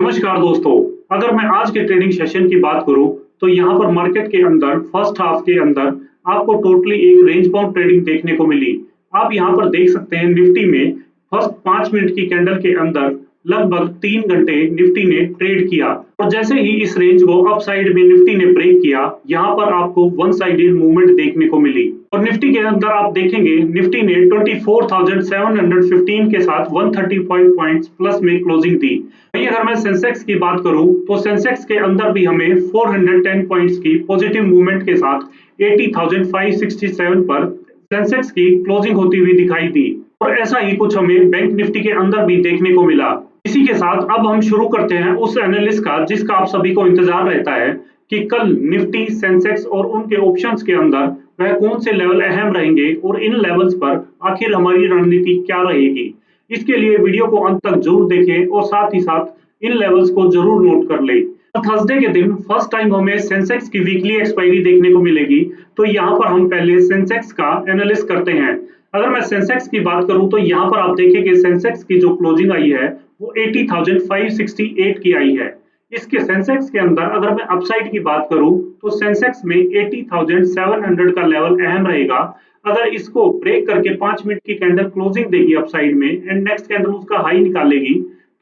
नमस्कार दोस्तों। अगर मैं आज के ट्रेडिंग सेशन की बात करूं तो यहाँ पर मार्केट के अंदर फर्स्ट हाफ के अंदर आपको टोटली एक रेंज बाउंड ट्रेडिंग देखने को मिली। आप यहाँ पर देख सकते हैं निफ्टी में फर्स्ट 5 मिनट की कैंडल के अंदर लगभग 3 घंटे निफ्टी ने ट्रेड किया और जैसे ही इस रेंज को अप साइड में निफ्टी ने ब्रेक किया, यहाँ पर आपको वन साइडेड मूवमेंट देखने को मिली और निफ्टी के अंदर आप देखेंगे निफ्टी ने 24,715 के साथ 135 पॉइंट्स प्लस में क्लोजिंग दी। वहीं अगर मैं सेंसेक्स की बात करूं तो सेंसेक्स के अंदर भी हमें 410 पॉइंट्स की पॉजिटिव मूवमेंट के साथ 80,567 पर सेंसेक्स की क्लोजिंग होती हुई दिखाई दी और ऐसा ही कुछ हमें बैंक निफ्टी के अंदर भी देखने को मिला। इसी के साथ अब हम शुरू करते हैं उस एनालिसिस का जिसका आप सभी को इंतजार रहता है कि कल निफ्टी, सेंसेक्स और उनके ऑप्शंस के अंदर वह कौन से लेवल अहम रहेंगे और इन लेवल्स पर आखिर हमारी रणनीति क्या रहेगी। इसके लिए वीडियो को अंत तक जरूर देखें और साथ ही साथ इन लेवल्स को जरूर नोट कर लें। थर्सडे के दिन फर्स्ट टाइम हमें सेंसेक्स की वीकली एक्सपायरी देखने को मिलेगी, तो यहाँ पर हम पहले सेंसेक्स का एनालिसिस करते हैं। अगर मैं सेंसेक्स की बात करूं तो यहाँ पर आप देखेंगे सेंसेक्स की जो क्लोजिंग आई है वो 80,568 की आई है। इसके सेंसेक्स के अंदर अगर मैं अपसाइड की बात करूं तो सेंसेक्स में 80,700 का लेवल अहम रहेगा। अगर इसको ब्रेक करके 5 मिनट की कैंडल क्लोजिंग देगी अपसाइड में एंड नेक्स्ट कैंडल उसका हाई निकालेगी,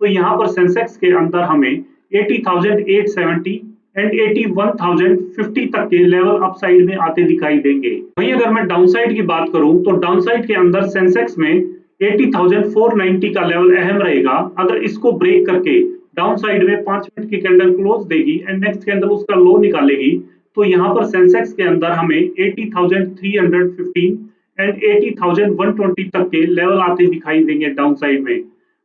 तो यहाँ पर सेंसेक्स के अंदर हमें 80,870 एंड 81,050 तक के लेवल अपसाइड में आते दिखाई देंगे। वहीं अगर मैं डाउनसाइड की बात करूं तो डाउनसाइड के अंदर सेंसेक्स में 80,490 का लेवल अहम रहेगा। अगर इसको ब्रेक करके डाउन साइड में 5 मिनट की कैंडल क्लोज देगी एंड नेक्स्ट कैंडल उसका लो निकालेगी, तो यहाँ पर सेंसेक्स के अंदर हमें 80,315 एंड 80,120 तक के लेवल आते दिखाई देंगे डाउन साइड में।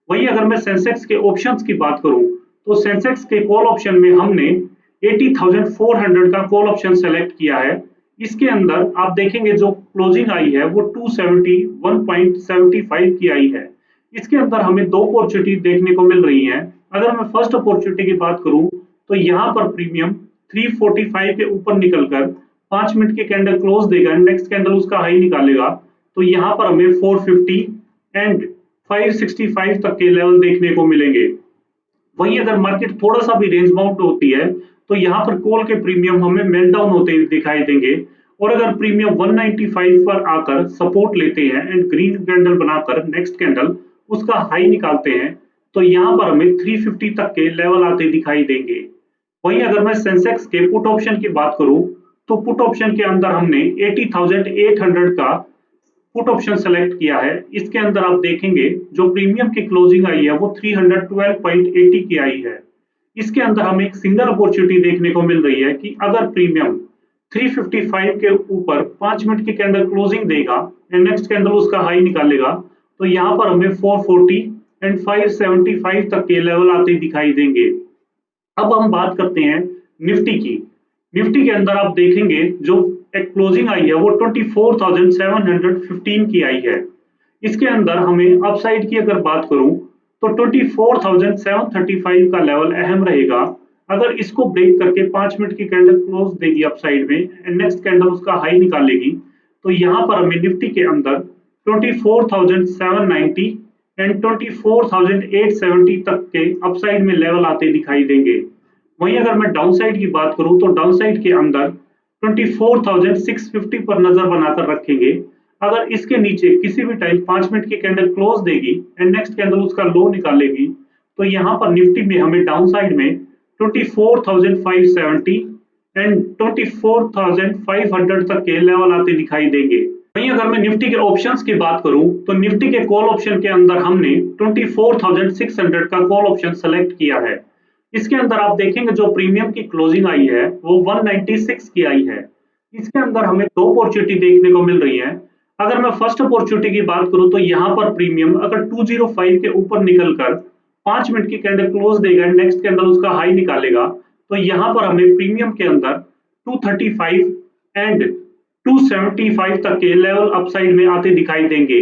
वहीं अगर मैं सेंसेक्स के ऑप्शंस की बात करूं तो सेंसेक्स के कॉल ऑप्शन में हमने 80,400 का कॉल ऑप्शन सेलेक्ट किया है। इसके अंदर आप देखेंगे जो क्लोजिंग आई है वो 271.75 की आई है। इसके अंदर हमें दो अपॉर्चुनिटी देखने को मिल रही हैं। अगर मैं फर्स्ट अपॉर्चुनिटी की बात करूं तो यहाँ पर प्रीमियम 345 के ऊपर निकलकर 5 मिनट की कैंडल क्लोज देगा, नेक्स्ट कैंडल उसका हाई निकालेगा, तो यहाँ पर हमें 450 एंड 565 तक के लेवल देखने को मिलेंगे। वहीं अगर मार्केट थोड़ा सा भी रेंज बाउंड होती है तो यहाँ पर कॉल के प्रीमियम हमें मेल्ट डाउन होते दिखाई देंगे और अगर प्रीमियम 195 पर आकर सपोर्ट लेते हैं एंड ग्रीन कैंडल बनाकर नेक्स्ट कैंडल उसका हाई निकालते हैं, तो यहाँ पर हमें 350 तक के लेवल आते दिखाई देंगे। वहीं अगर मैं सेंसेक्स के पुट ऑप्शन की बात करूं तो पुट ऑप्शन के अंदर हमने 80,800 का पुट ऑप्शन सेलेक्ट किया है। इसके अंदर आप देखेंगे जो प्रीमियम की क्लोजिंग आई है वो 312.80 की आई है। इसके अंदर हमें एक सिंगल अपॉर्चुनिटी देखने को मिल रही है कि अगर प्रीमियम 355 के ऊपर 5 मिनट की कैंडल क्लोजिंग देगा एंड नेक्स्ट कैंडल उसका हाई निकालेगा, तो यहाँ पर हमें 440 एंड 575 तक के लेवल आते दिखाई देंगे। अब हम बात करते हैं निफ्टी की। निफ्टी के अंदर आप देखेंगे जो एक क्लोजिंग आई है वो 24,715 की आई है। इसके अंदर हमें अपसाइड की अगर बात करूं तो 24,735 का लेवल अहम रहेगा। अगर इसको ब्रेक करके 5 मिनट की कैंडल क्लोज देगी अपसाइड में एंड नेक्स्ट कैंडल उसका हाई निकालेगी, तो यहाँ पर हमें निफ्टी के अंदर 24,790 एंड 24,870 तक के अपसाइड में लेवल आते दिखाई देंगे। वहीं अगर मैं डाउन साइड की बात करूं तो डाउन साइड के अंदर 24,650 पर नजर बनाकर रखेंगे। अगर इसके नीचे किसी भी टाइम 5 मिनट की कैंडल क्लोज देगी एंड नेक्स्ट कैंडल उसका लो निकालेगी, तो यहाँ पर निफ्टी में हमें डाउन साइड में 24,570 एंड 24,500 तक के लेवल आते दिखाई देंगे। वहीं अगर मैं निफ्टी के ऑप्शंस की बात करूं तो निफ्टी के कॉल ऑप्शन के अंदर हमने 24,600 का कॉल ऑप्शन सेलेक्ट किया है। इसके अंदर आप देखेंगे जो प्रीमियम की क्लोजिंग आई है वो 196 की आई है। इसके अंदर हमें दो अपॉर्चुनिटी देखने को मिल रही है। अगर मैं फर्स्ट अपॉर्चुनिटी की बात करूं तो यहाँ पर प्रीमियम अगर 205 के ऊपर निकलकर 5 मिनट की कैंडल क्लोज देगा, नेक्स्ट कैंडल उसका हाई निकालेगा, तो यहाँ पर हमें प्रीमियम के अंदर 235 एंड 275 तक के लेवल अपसाइड में आते दिखाई देंगे।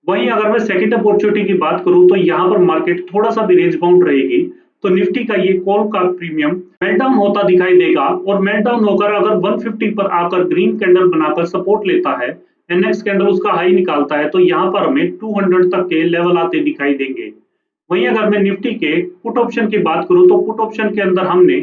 वहीं अगर मैं सेकंड अपॉर्चुनिटी की बात करूं तो यहाँ पर मार्केट थोड़ा सा भी रेंज बाउंड रहेगी, तो निफ्टी का ये कॉल का प्रीमियम मेल्टडाउन होता दिखाई देगा और मेल्टडाउन होकर अगर 150 पर आकर ग्रीन कैंडल बनाकर सपोर्ट लेता है एंड नेक्स्ट कैंडल उसका हाई निकालता है, तो यहाँ पर हमें 200 तक के लेवल आते दिखाई देंगे। वहीं अगर मैं निफ्टी के पुट ऑप्शन की बात करूं तो पुट ऑप्शन के अंदर हमने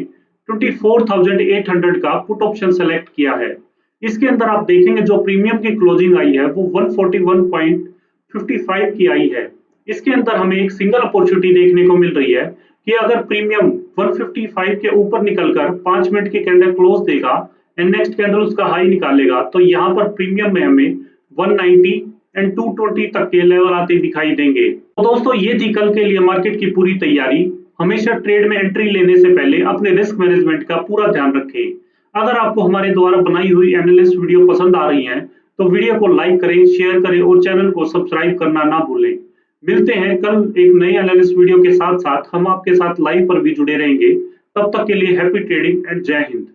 24,800 का पुट ऑप्शन सेलेक्ट किया है। इसके अंदर आप देखेंगे जो प्रीमियम की क्लोजिंग आई है वो 141.55 की आई है। इसके अंदर हमें एक सिंगल अपॉर्चुनिटी देखने को मिल रही है कि अगर प्रीमियम 155 के ऊपर निकलकर 5 मिनट की कैंडल क्लोज देगा एंड नेक्स्ट कैंडल उसका हाई निकालेगा तो यहाँ पर प्रीमियम में हमें 190 एंड 220 तक के लेवल आते दिखाई देंगे। तो दोस्तों ये थी कल के लिए मार्केट की पूरी तैयारी। हमेशा ट्रेड में एंट्री लेने से पहले अपने रिस्क मैनेजमेंट का पूरा ध्यान रखें। अगर आपको हमारे द्वारा बनाई हुई एनालिस्ट वीडियो पसंद आ रही हैं तो वीडियो को लाइक करें, शेयर करें और चैनल को सब्सक्राइब करना ना भूलें। मिलते हैं कल एक नई एनालिस्ट वीडियो के साथ साथ हम आपके साथ लाइव पर भी जुड़े रहेंगे। तब तक के लिए हैप्पी ट्रेडिंग एंड जय हिंद।